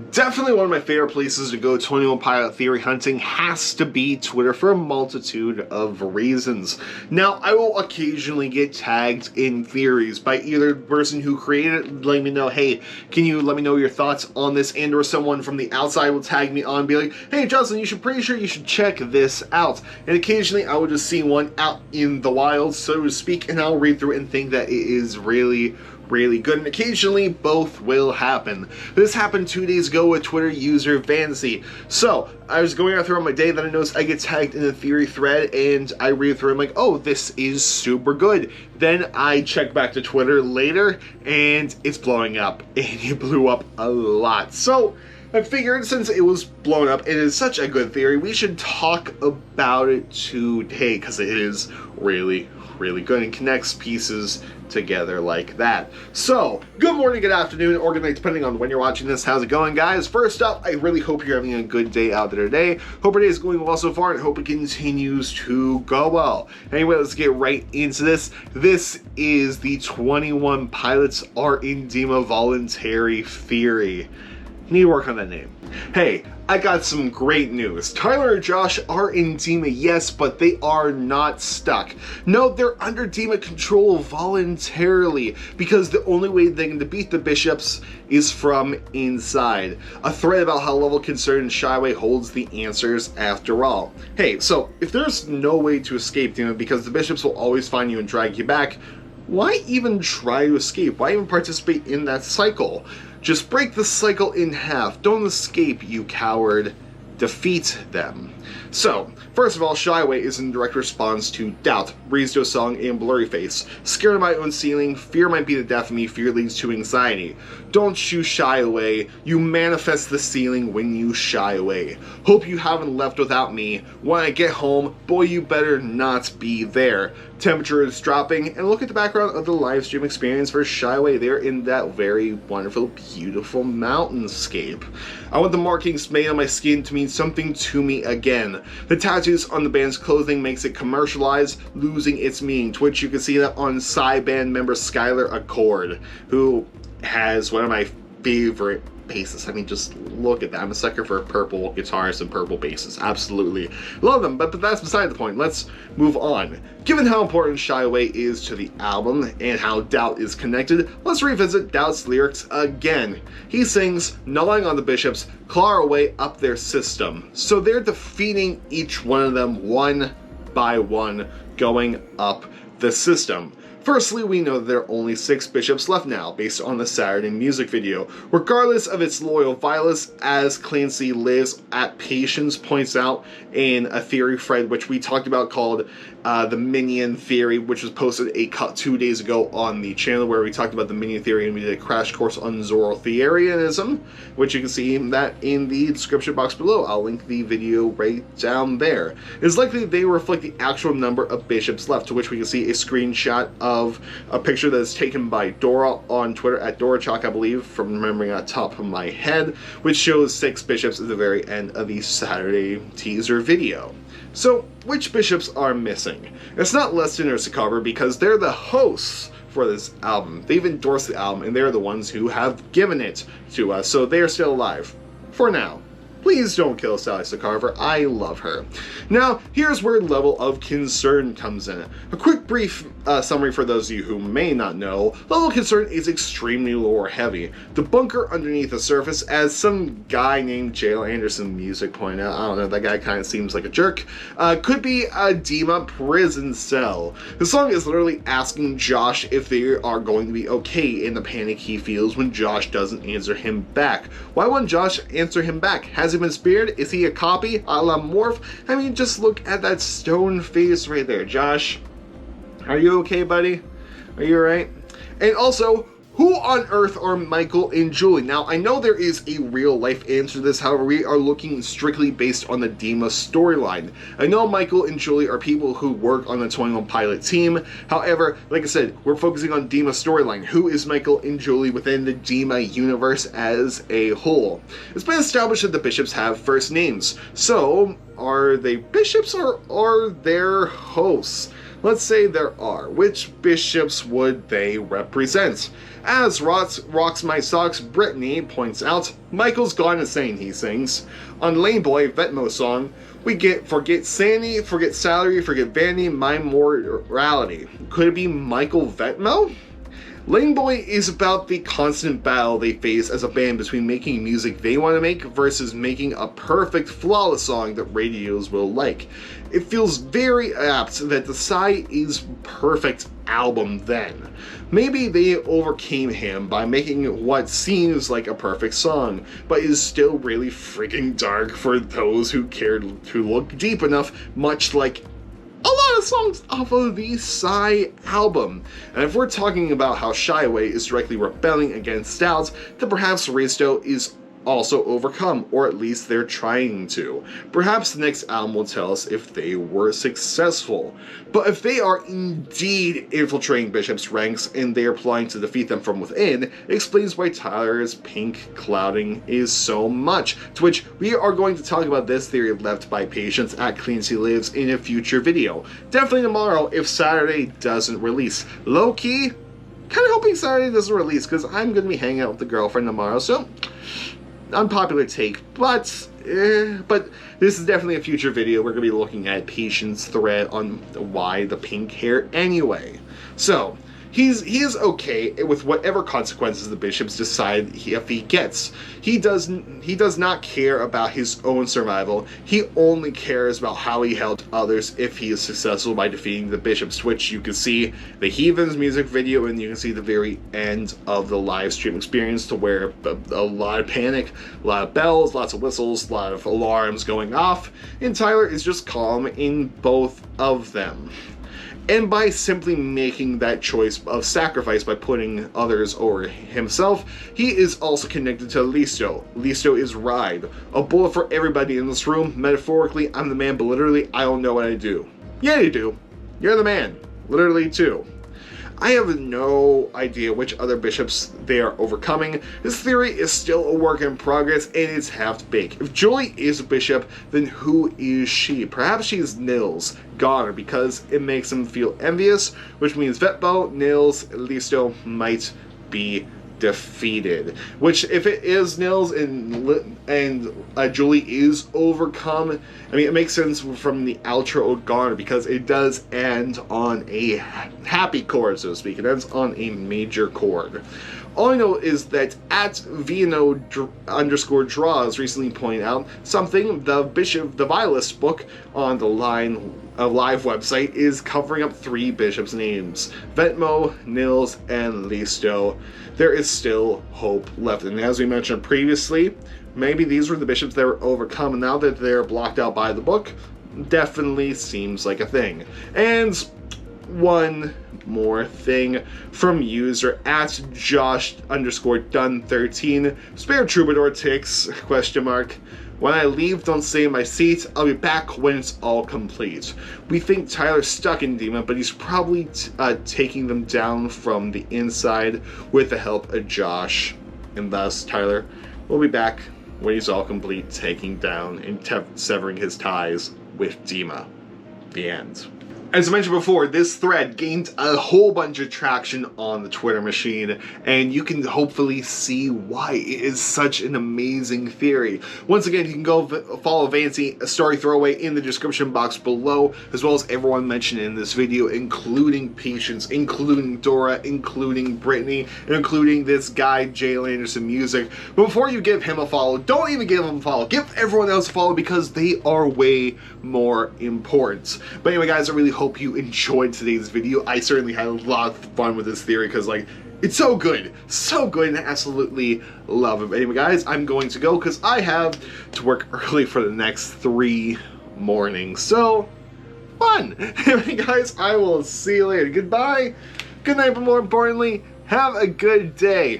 Definitely one of my favorite places to go 21 Pilot theory hunting has to be Twitter for a multitude of reasons. Now, I will occasionally get tagged in theories by either the person who created it, letting me know, hey, can you let me know your thoughts on this, and or someone from the outside will tag me on and be like, hey, Justin, pretty sure you should check this out. And occasionally I will just see one out in the wild, so to speak, and I'll read through it and think that it is really good, and occasionally both will happen. This happened 2 days ago with Twitter user Fantasy. So, I was going out throughout my day, then I noticed I get tagged in a theory thread, and I read through it, I'm like, oh, this is super good. Then I check back to Twitter later, and it's blowing up, and it blew up a lot. So, I figured since it was blown up, it is such a good theory, we should talk about it today, because it is really good and connects pieces together like that. So, good morning, good afternoon, or good night, depending on when you're watching this. How's it going, guys? First up, I really hope you're having a good day out there today. Hope your day is going well so far, and hope it continues to go well. Anyway, let's get right into this. This is the 21 Pilots Are in Dema Voluntary Theory. Need to work on that name. Hey, I got some great news. Tyler and Josh are in Dema, yes, but they are not stuck. No, they're under Dema control voluntarily, because the only way they can defeat the bishops is from inside. A thread about how level concerned Shyway holds the answers after all. Hey, so if there's no way to escape Dema because the bishops will always find you and drag you back, why even try to escape? Why even participate in that cycle? Just break the cycle in half. Don't escape, you coward. Defeat them. So, first of all, Shyway is in direct response to doubt, Breeze to song, and Blurry Face. Scared of my own ceiling, fear might be the death of me, fear leads to anxiety. Don't you shy away, you manifest the ceiling when you shy away. Hope you haven't left without me. When I get home, boy, you better not be there. Temperature is dropping, and look at the background of the live stream experience for Shyway. They're in that very wonderful, beautiful mountainscape. I want the markings made on my skin to mean something to me again. The tattoos on the band's clothing makes it commercialized, losing its meaning, to which you can see that on Psy-Band member Skylar Accord, who has one of my favorite basses. I mean, just look at that. I'm a sucker for purple guitars and purple basses. Absolutely love them, but that's beside the point. Let's move on. Given how important Shyway is to the album and how Doubt is connected, let's revisit Doubt's lyrics again. He sings, gnawing on the bishops, claw our way up their system. So they're defeating each one of them one by one, going up the system. Firstly, we know that there are only 6 bishops left now, based on the Saturday music video. Regardless of its loyal violence, as Clancy lives at Patience points out in a theory thread which we talked about called the Minion Theory, which was posted 2 days ago on the channel, where we talked about the Minion Theory and we did a crash course on Zoroastrianism, which you can see that in the description box below. I'll link the video right down there. It's likely they reflect the actual number of bishops left, to which we can see a screenshot of a picture that is taken by Dora on Twitter at DoraChalk, I believe, from remembering at the top of my head, which shows 6 bishops at the very end of the Saturday teaser video. So, which bishops are missing? It's not Leston or Sakara, because they're the hosts for this album. They've endorsed the album, and they're the ones who have given it to us, so they are still alive. For now. Please don't kill Sally Carver. I love her. Now, here's where level of concern comes in. A quick brief summary for those of you who may not know. Level of concern is extremely lore heavy. The bunker underneath the surface, as some guy named JLAndersonMusic pointed out, I don't know, that guy kind of seems like a jerk, could be a Dema prison cell. The song is literally asking Josh if they are going to be okay in the panic he feels when Josh doesn't answer him back. Why wouldn't Josh answer him back? Has he been spared? Is he a copy? A la Morph? I mean, just look at that stone face right there. Josh, are you okay, buddy? Are you alright? And also, who on earth are Michael and Julie? Now, I know there is a real-life answer to this, however, we are looking strictly based on the Dema storyline. I know Michael and Julie are people who work on the 21 Pilot team, however, like I said, we're focusing on Dema storyline. Who is Michael and Julie within the Dema universe as a whole? It's been established that the bishops have first names, so are they bishops or are they hosts? Let's say there are. Which bishops would they represent? As Rocks My Socks Brittany points out, Michael's gone insane, he sings. On Laneboy, Vetmo song, we get forget sanity, forget salary, forget vanity, my morality. Could it be Michael Vetmo? Laneboy is about the constant battle they face as a band between making music they want to make versus making a perfect, flawless song that radios will like. It feels very apt that the Psy is perfect album then. Maybe they overcame him by making what seems like a perfect song, but is still really freaking dark for those who cared to look deep enough, much like a lot of songs off of the Psy album. And if we're talking about how Shy Away is directly rebelling against Styles, then perhaps Risto is also overcome, or at least they're trying to. Perhaps the next album will tell us if they were successful. But if they are indeed infiltrating Bishop's ranks and they are plotting to defeat them from within, it explains why Tyler's pink clouding is so much. To which we are going to talk about this theory left by Patience at Cleancy Lives in a future video. Definitely tomorrow if Saturday doesn't release. Low-key, kind of hoping Saturday doesn't release because I'm going to be hanging out with the girlfriend tomorrow, so unpopular take, but this is definitely a future video. We're going to be looking at Patience's thread on why the pink hair anyway. So, he is okay with whatever consequences the bishops decide if he gets. He does not care about his own survival. He only cares about how he helped others if he is successful by defeating the bishops, which you can see the Heathens music video and you can see the very end of the live stream experience to where a lot of panic, a lot of bells, lots of whistles, a lot of alarms going off, and Tyler is just calm in both of them. And by simply making that choice of sacrifice by putting others over himself, he is also connected to Listo. Listo is Ride. A bullet for everybody in this room. Metaphorically, I'm the man, but literally, I don't know what I do. Yeah, you do. You're the man. Literally, too. I have no idea which other bishops they are overcoming. This theory is still a work in progress and it's half-baked. If Julie is a bishop, then who is she? Perhaps she's Nils, Goner, because it makes him feel envious, which means Vetbo, Nils, Listo might be defeated. Which, if it is Nils and Julie is overcome, I mean, it makes sense from the outro of Goner because it does end on a happy chord, so to speak. It ends on a major chord. All I know is that at Vino_draws recently pointed out something. The Violist book on the Live website is covering up 3 bishops' names: Vetmo, Nils, and Listo. There is still hope left, and as we mentioned previously, maybe these were the bishops that were overcome, and now that they're blocked out by the book, definitely seems like a thing. And one more thing from user at Josh_Dunn13. Spare Troubadour ticks, ? When I leave, don't stay in my seat. I'll be back when it's all complete. We think Tyler's stuck in Dema, but he's probably taking them down from the inside with the help of Josh. And thus, Tyler will be back when he's all complete, taking down and severing his ties with Dema. The end. As I mentioned before, this thread gained a whole bunch of traction on the Twitter machine, and you can hopefully see why it is such an amazing theory. Once again, you can go follow Vancy, a story throwaway, in the description box below, as well as everyone mentioned in this video, including Patience, including Dora, including Brittany, and including this guy, JLAndersonMusic. But before you give him a follow, don't even give him a follow. Give everyone else a follow because they are way more important. But anyway, guys, I really hope you enjoyed today's video. I certainly had a lot of fun with this theory because, like, it's so good, and I absolutely love it. But anyway, guys, I'm going to go because I have to work early for the next 3 mornings. So, fun. Anyway, guys, I will see you later. Goodbye, good night, but more importantly, have a good day.